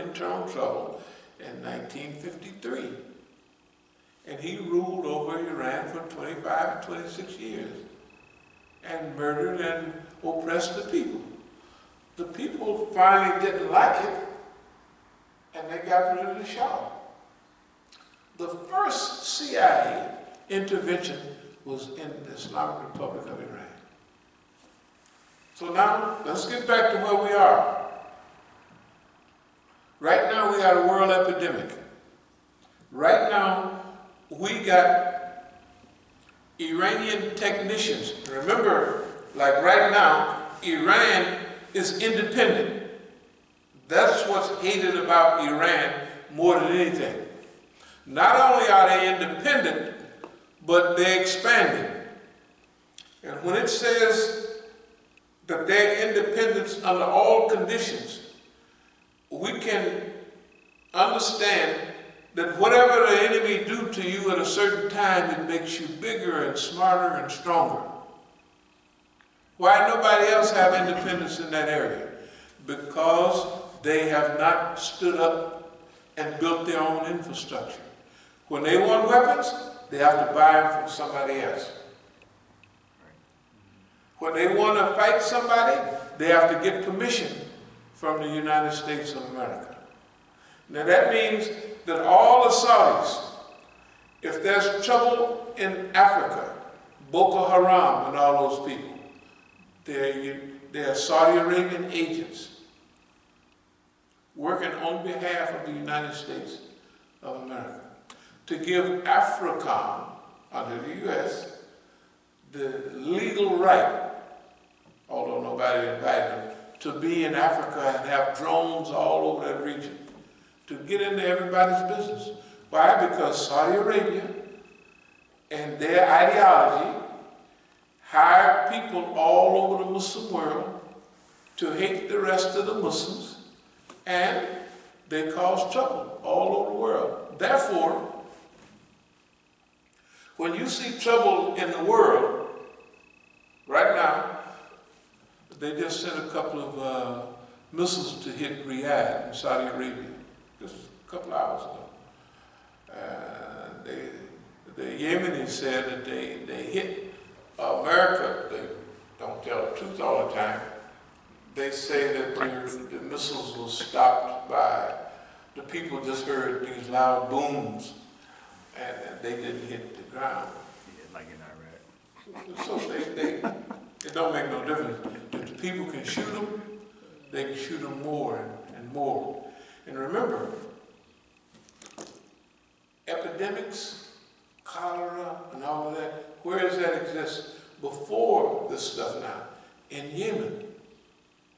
internal trouble in 1953. And he ruled over Iran for 25 to 26 years and murdered and oppressed the people. The people finally didn't like it, and they got rid of the Shah. The first CIA intervention was in the Islamic Republic of Iran. So now, let's get back to where we are. Right now, we got a world epidemic. Right now, we got Iranian technicians. Remember, like right now, Iran is independent. That's what's hated about Iran more than anything. Not only are they independent, but they're expanding. And when it says that their independence under all conditions, we can understand that whatever the enemy do to you at a certain time, it makes you bigger and smarter and stronger. Why nobody else have independence in that area? Because they have not stood up and built their own infrastructure. When they want weapons, they have to buy them from somebody else. When they want to fight somebody, they have to get permission from the United States of America. Now that means that all the Saudis, if there's trouble in Africa, Boko Haram and all those people, they're Saudi Arabian agents working on behalf of the United States of America to give Africa, under the U.S., the legal right, although nobody invited them, to be in Africa and have drones all over that region, to get into everybody's business. Why? Because Saudi Arabia and their ideology hire people all over the Muslim world to hate the rest of the Muslims, and they cause trouble all over the world. Therefore, when you see trouble in the world, right now, they just sent a couple of missiles to hit Riyadh in Saudi Arabia, just a couple hours ago. The Yemenis said that they hit America. They don't tell the truth all the time. They say that the missiles were stopped by the people just heard these loud booms, and they didn't hit the ground. Yeah, like in Iraq. So it don't make no difference. If the people can shoot them, they can shoot them more and more. And remember, epidemics, cholera, and all of that, where does that exist before this stuff now? In Yemen,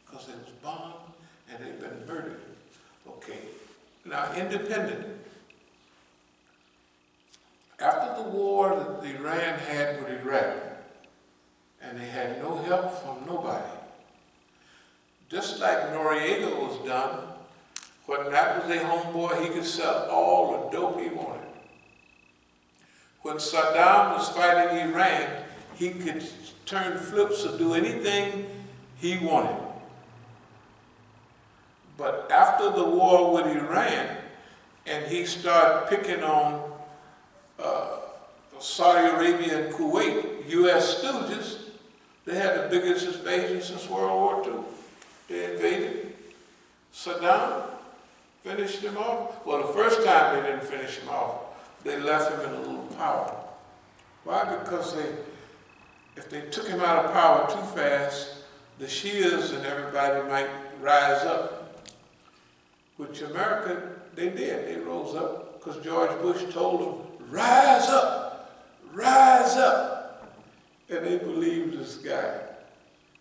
because they was bombed and they've been murdered. Okay, now independent. After the war that Iran had with Iraq, and they had no help from nobody, just like Noriega was done, when that was their homeboy, he could sell all the dope he wanted. When Saddam was fighting Iran, he could turn flips or do anything he wanted. But after the war with Iran, and he started picking on Saudi Arabia and Kuwait, U.S. stooges, they had the biggest invasion since World War II. They invaded. Saddam finished him off. Well, the first time they didn't finish him off. They left him in a little power. Why? Because if they took him out of power too fast, the Shias and everybody might rise up. Which America, they did. They rose up because George Bush told them, rise up, rise up. And they believed this guy.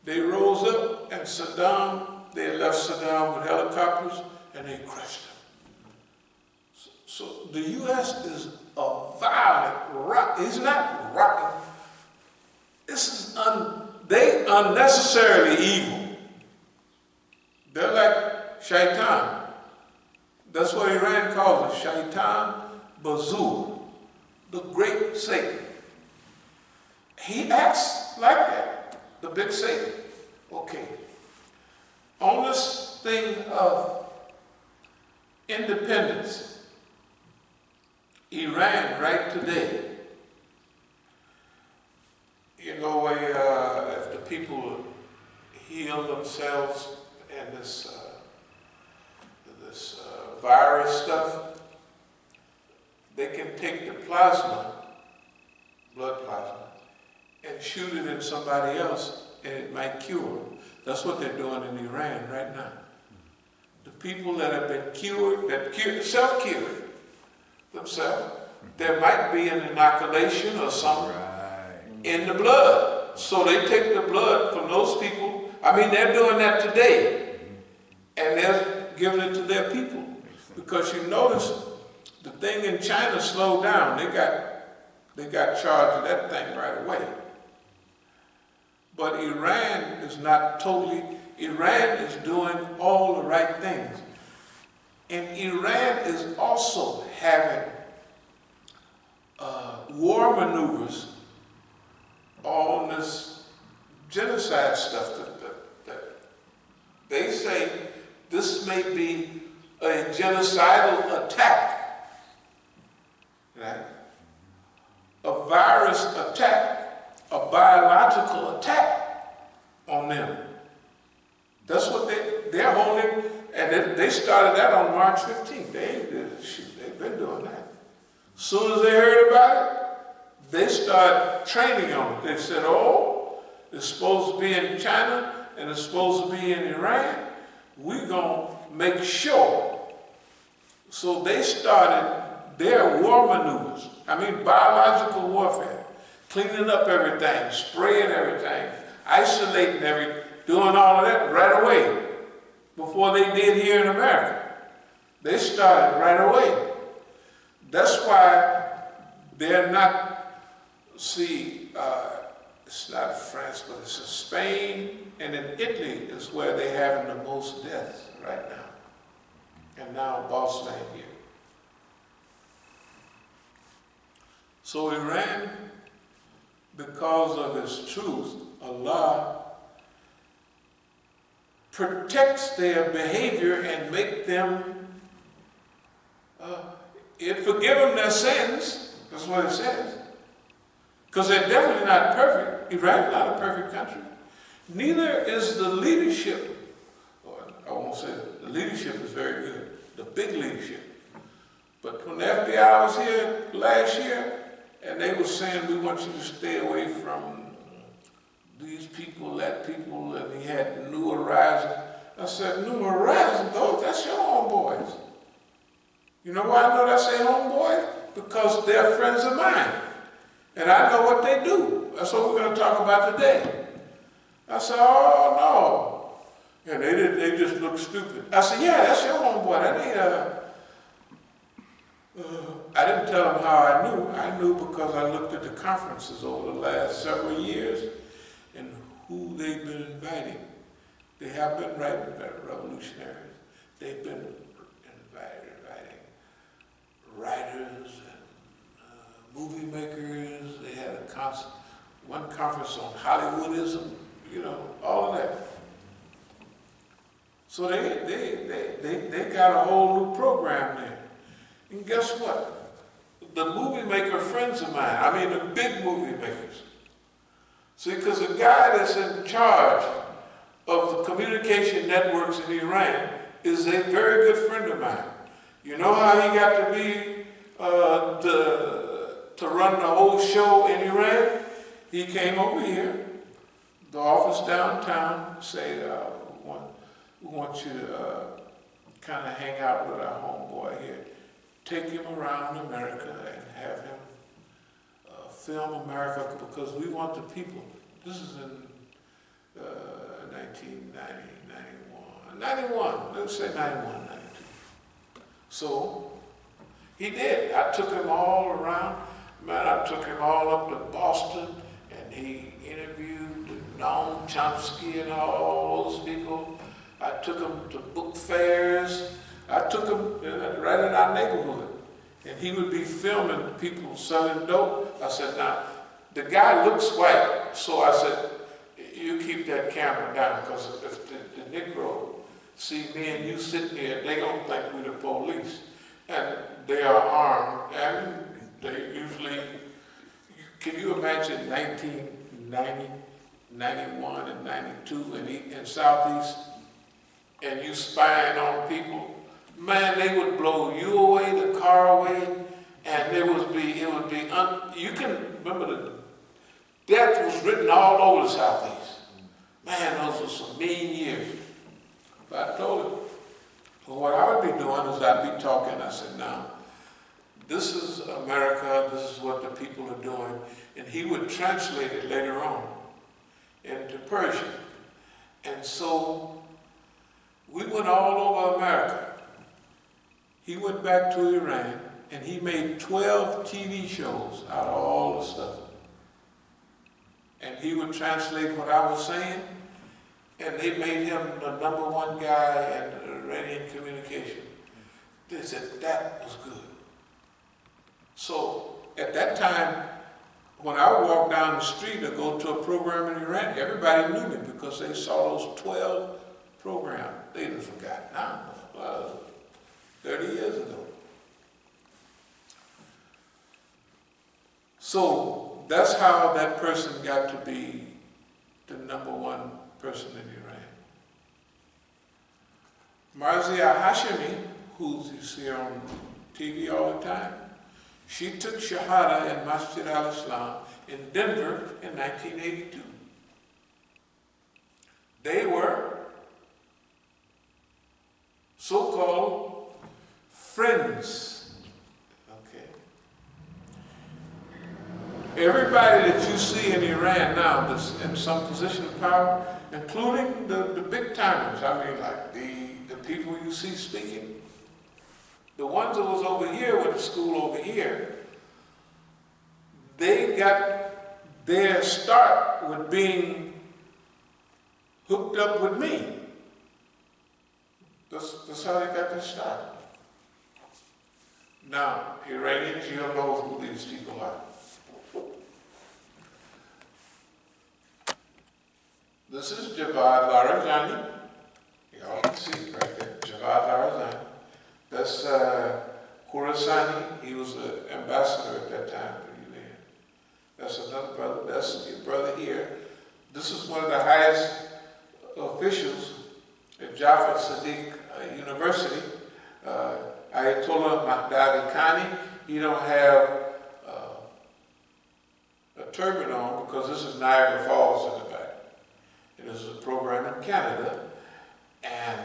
They rose up, and they left Saddam with helicopters, and they crushed him. So the U.S. is a violent, it's not rotten. This is they unnecessarily evil. They're like shaitan. That's what Iran calls it, shaitan Bazur, the great Satan. He acts like that, the big Satan. Okay. On this thing of independence. Iran, right today, you know, if the people heal themselves and this virus stuff, they can take the plasma, blood plasma, and shoot it in somebody else, and it might cure them. That's what they're doing in Iran right now. The people that have been cured, self-cured themselves, there might be an inoculation or something in the blood. So they take the blood from those people. I mean, they're doing that today, and they're giving it to their people. Because you notice the thing in China slowed down. They got charged of that thing right away. But Iran is not totally, Iran is doing all the right things. And Iran is also having war maneuvers on this genocide stuff that they say this may be a genocidal attack, right? A virus attack, a biological attack on them. That's what they're holding, and they started that on March 15th. They've been doing that. As soon as they heard about it, they started training on it. They said, oh, it's supposed to be in China and it's supposed to be in Iran. We're going to make sure. So they started their war maneuvers. I mean, biological warfare. Cleaning up everything, spraying everything, isolating everything, doing all of that right away before they did here in America. They started right away. That's why they're not, it's not France, but it's in Spain and in Italy is where they're having the most deaths right now. And now boss man here. So Iran, because of its truth, Allah protects their behavior and make them, it forgive them their sins. That's what it says. Because they're definitely not perfect. Iran's not a perfect country. Neither is the leadership. Or I won't say that. The leadership is very good. The big leadership. But when the FBI was here last year, and they were saying, we want you to stay away from these people, that people, and he had New Horizon. I said, New Horizon? Those, that's your homeboys. You know why I know that's their homeboys? Because they're friends of mine. And I know what they do. That's what we're going to talk about today. I said, oh, no. And they just look stupid. I said, yeah, that's your homeboy. That ain't I didn't tell them how I knew. I knew because I looked at the conferences over the last several years and who they've been inviting. They have been revolutionaries. They've been inviting writers and movie makers. They had one conference on Hollywoodism, you know, all of that. So they got a whole new program there. And guess what? The movie maker friends of mine, I mean the big movie makers. See, because the guy that's in charge of the communication networks in Iran is a very good friend of mine. You know how he got to be, to run the whole show in Iran? He came over here, the office downtown, say, we want you to kind of hang out with our homeboy here. Take him around America and have him film America because we want the people. This is in 91, let's say 91, 92. So he did. I took him all around. Man, I took him all up to Boston and he interviewed Noam Chomsky and all those people. I took him to book fairs. I took him right in our neighborhood, and he would be filming people selling dope. I said, now, the guy looks white, so I said, you keep that camera down, because if the Negro see me and you sitting here, they don't think we're the police. And they are armed, and they usually, can you imagine 1990, 91 and 92 in Southeast, and you spying on people? Man, they would blow you away, the car away, and it would be, you can remember the death was written all over the Southeast. Man, those were some mean years. But I told him, well, what I would be doing is I'd be talking. I said, now, this is America, this is what the people are doing. And he would translate it later on into Persian. And so we went all over America. He went back to Iran, and he made 12 TV shows out of all the stuff. And he would translate what I was saying, and they made him the #1 guy in Iranian communication. They said that was good. So at that time, when I would walk down the street or go to a program in Iran, everybody knew me because they saw those 12 programs. They didn't forgot now. 30 years ago. So that's how that person got to be the #1 person in Iran. Marzia Hashemi, who you see on TV all the time, she took Shahada in Masjid al-Islam in Denver in 1982. They were so-called friends. Okay. Everybody that you see in Iran now that's in some position of power, including the big timers, I mean like the people you see speaking, the ones that was over here with the school over here, they got their start with being hooked up with me. That's how they got their start. Now, Iranians, you'll know who these people are. This is Javad Larijani. Y'all can see it right there, Javad Larijani. That's Khorasani. He was an ambassador at that time to Iran. That's another brother. That's your brother here. This is one of the highest officials at Jaffa Sadiq University. Ayatollah Mahdavi Khani. He don't have a turban on because this is Niagara Falls in the back. And this is a program in Canada. And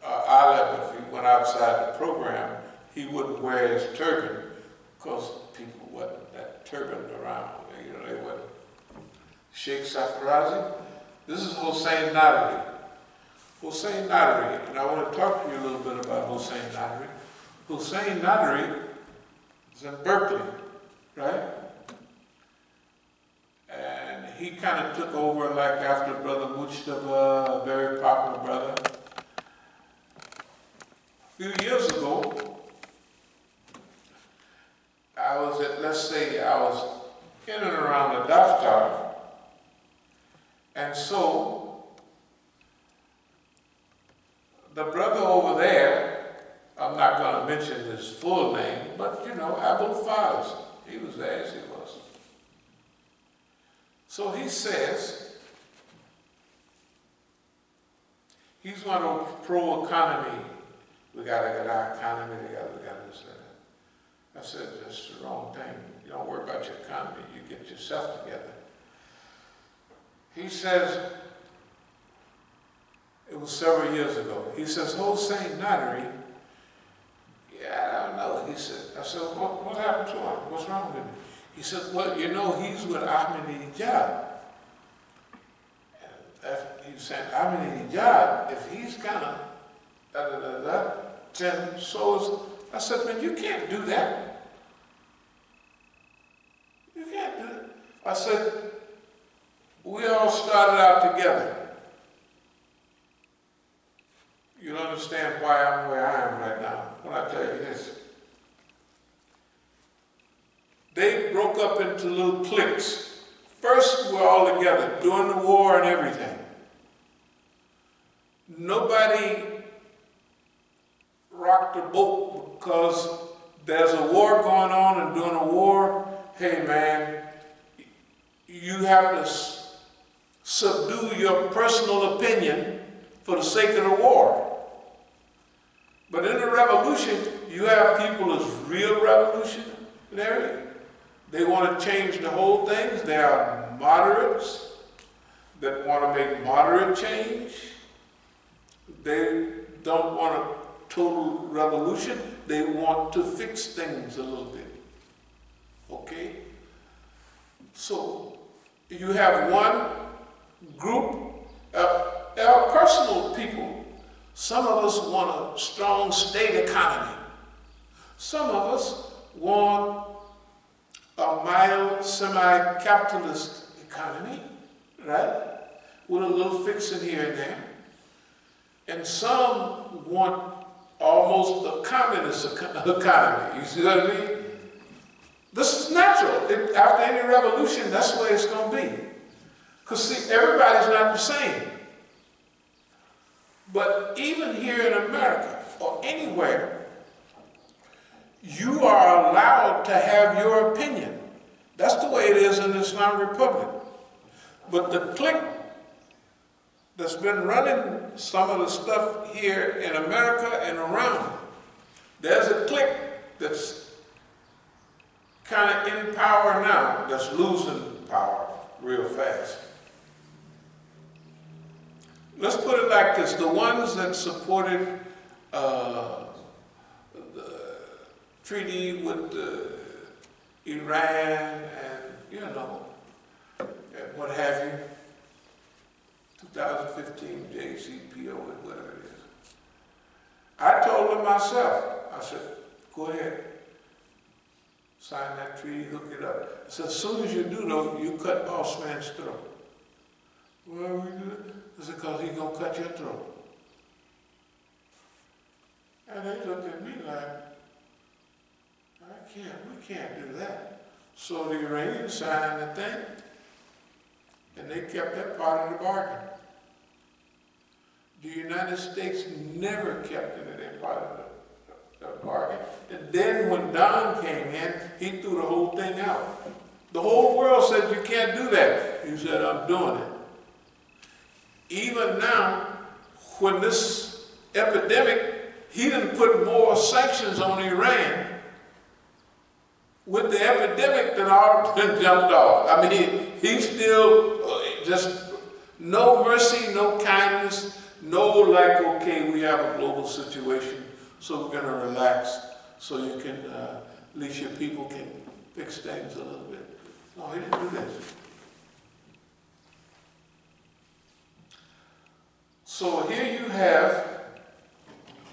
Aleb, if he went outside the program, he wouldn't wear his turban because people wasn't that turban around. You know, they wasn't. Sheikh Safarazi. This is Hossein Nadari. Hossein Nadari, and I want to talk to you a little bit about Hossein Nadari. Hossein Nadari is in Berkeley, right? And he kind of took over like after Brother Mujtaba, a very popular brother. A few years ago, I was at, let's say, I was in and around the Daftar, and so the brother over there, I'm not going to mention his full name, but you know, Abul Faz, he was there as he was. So he says, he's one of those pro-economy. We got to get our economy together, we got to do that. I said, that's the wrong thing. You don't worry about your economy, you get yourself together. He says, it was several years ago, he says, Hossein Nadari, yeah, I don't know. He said, I said, what happened to him? What's wrong with him? He said, well, you know, he's with Ahmadinejad. And he said, Ahmadinejad, if he's kind of then so is, I said, man, you can't do that. You can't do it. I said, we all started out together. You'll understand why I'm where I am right now when I tell you this. They broke up into little cliques. First, we were all together during the war and everything. Nobody rock the boat because there's a war going on, and during a war, hey man, you have to subdue your personal opinion for the sake of the war. But in the revolution, you have people as real revolutionary. They want to change the whole thing. They are moderates that want to make moderate change. They don't want a total revolution. They want to fix things a little bit. Okay? So, you have one group, our personal people. Some of us want a strong state economy. Some of us want a mild, semi-capitalist economy, right? With a little fixing here and there. And some want almost a communist economy. You see what I mean? This is natural. After any revolution, that's the way it's going to be. Because see, everybody's not the same. But even here in America, or anywhere, you are allowed to have your opinion. That's the way it is in the Islamic Republic. But the clique that's been running some of the stuff here in America and around, there's a clique that's kind of in power now, that's losing power real fast. Let's put it like this. The ones that supported the treaty with Iran and, and what have you, 2015 JCPO, whatever it is. I told them myself, I said, go ahead, sign that treaty, hook it up. I said, as soon as you do, though, you cut Bossman's throat. Why we do it? I said, because he's going to cut your throat. And they looked at me like, we can't do that. So the Iranians signed the thing, and they kept that part of the bargain. The United States never kept it in that part of the bargain. And then when Don came in, he threw the whole thing out. The whole world said, you can't do that. He said, I'm doing it. Even now, when this epidemic, he didn't put more sanctions on Iran with the epidemic than all been jumped off. I mean, he's still just no mercy, no kindness, no like, okay, we have a global situation, so we're going to relax so you can, at least your people can fix things a little bit. No, he didn't do that. So here you have,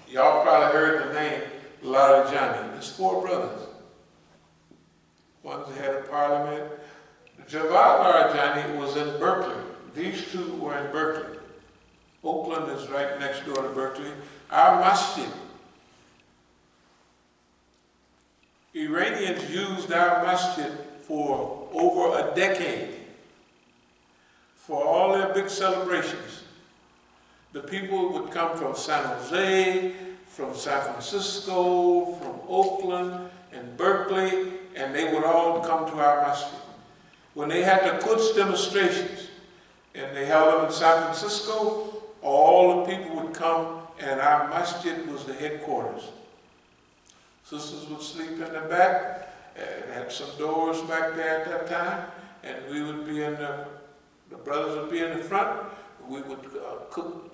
y'all probably heard the name Larijani. There's 4 brothers. One's the head of parliament. Javad Larijani was in Berkeley. These 2 were in Berkeley. Oakland is right next door to Berkeley. Our Masjid. Iranians used our Masjid for over a decade for all their big celebrations. The people would come from San Jose, from San Francisco, from Oakland, and Berkeley, and they would all come to our Masjid. When they had the Quds demonstrations, and they held them in San Francisco, all the people would come, and our Masjid was the headquarters. Sisters would sleep in the back, and had some doors back there at that time, and we would be in the brothers would be in the front. We would cook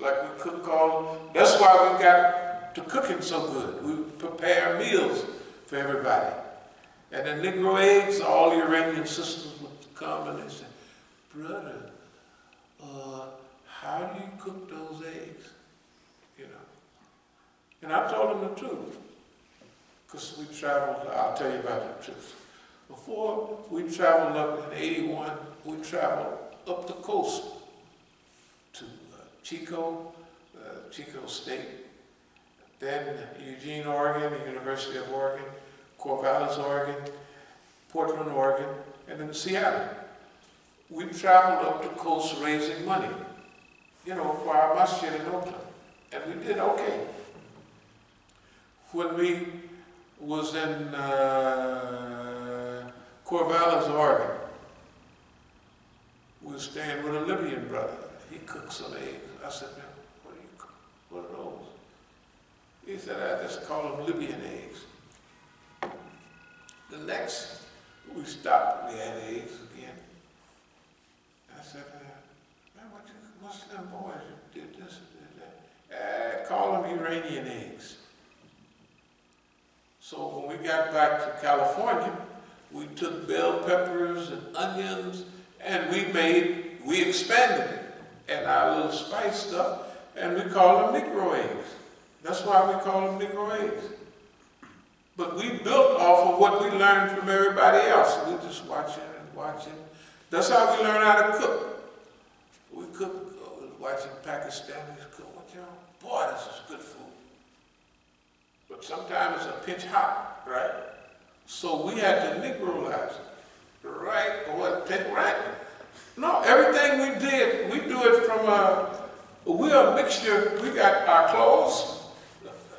like we cook all. That's why we got to cooking so good. We would prepare meals for everybody. And the Negro eggs, all the Iranian sisters would come and they say, brother, how do you cook those eggs? And I told them the truth. Because we traveled, I'll tell you about the truth. Before we traveled up in 81, we traveled up the coast to Chico State, then Eugene, Oregon, the University of Oregon, Corvallis, Oregon, Portland, Oregon, and then Seattle. We traveled up the coast raising money, for our masjid in Oakland, and we did okay. when we was in Corvallis, Oregon. We were staying with a Libyan brother. He cooked some eggs. I said, man, what do you cook? What are those? He said, I just call them Libyan eggs. The next, we stopped, we had eggs again. I said, man, what's them boys who did this and did that? Call them Iranian eggs. So when we got back to California, we took bell peppers and onions, and we expanded it, and our little spice stuff, and we call them Negro eggs. That's why we call them Negro eggs. But we built off of what we learned from everybody else. We just watching and watching. That's how we learn how to cook. We cook, watching Pakistanis cook. Boy, this is good food. But sometimes it's a pinch hot, right? So we had to Negroize it, right? Or what? Right? No, everything we did, we do it from we're a mixture. We got our clothes,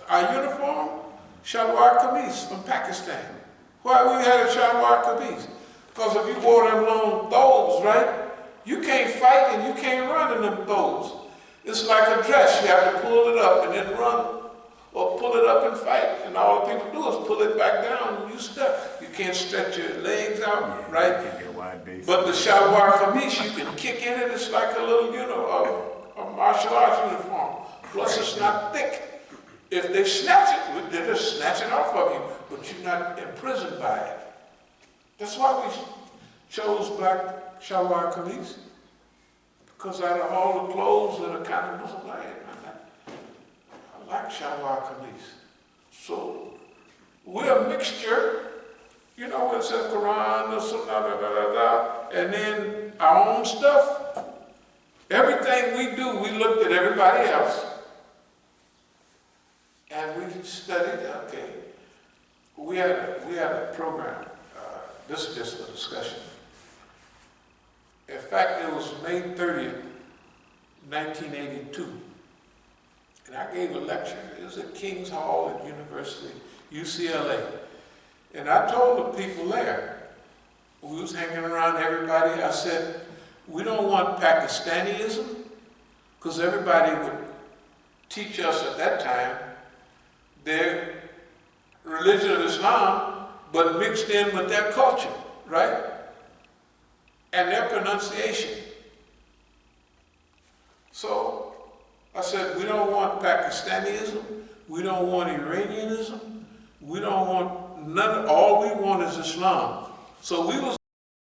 our uniform, shalwar kameez from Pakistan. Why we had a shalwar kameez? Because if you wore them long thobes, right? You can't fight and you can't run in them thobes. It's like a dress. You have to pull it up and then run, or pull it up and fight. And all the people do is pull it back down and you stuck. You can't stretch your legs out, right? You can't get a wide base. But the shalwar kameez, you can kick in it. It's like a little, a martial arts uniform. Plus, it's not thick. If they snatch it, they just snatch it off of you, but you're not imprisoned by it. That's why we chose black shalwar kameez. Because out of all the clothes that are kind of Muslim, I like shalwar kameez. So we're a mixture, it's a Quran or something, and then our own stuff. Everything we do, we looked at everybody else, and we studied. Okay, we had a program. This is just a discussion. In fact, it was May 30th, 1982. And I gave a lecture. It was at King's Hall at University, UCLA. And I told the people there, we was hanging around everybody, I said, we don't want Pakistaniism, because everybody would teach us at that time their religion of Islam, but mixed in with their culture, right? And their pronunciation. So I said, we don't want Pakistaniism, we don't want Iranianism, we don't want none, all we want is Islam. So we was